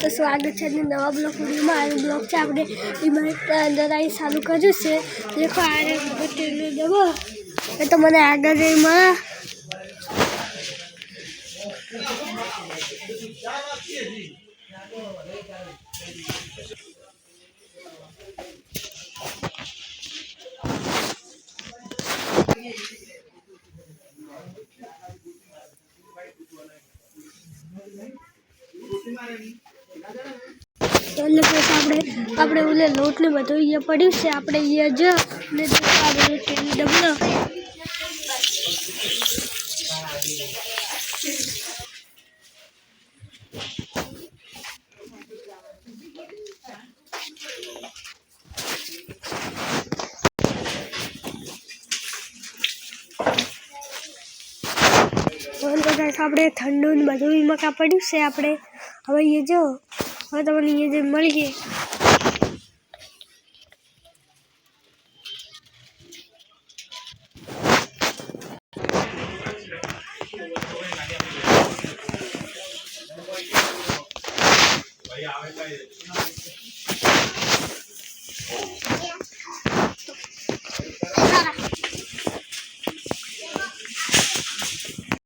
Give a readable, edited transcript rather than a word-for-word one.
तो स्वागत है नवा ब्लॉग वीडियो में। आ ब्लॉग से आपने अंदर आई चालू कर्यु छे। देखो आ देखो तो मैंने आगे जई में આપણે ઓલે લોટ ને બધું ये પડ્યું છે આપણે ये જો ને આપણે તેલ ડબલો આપણે ઠંડુ ને બધું મકા પડ્યું છે આપણે હવે ये જો હવે તમને ये જે મળી ગઈ भाई आवे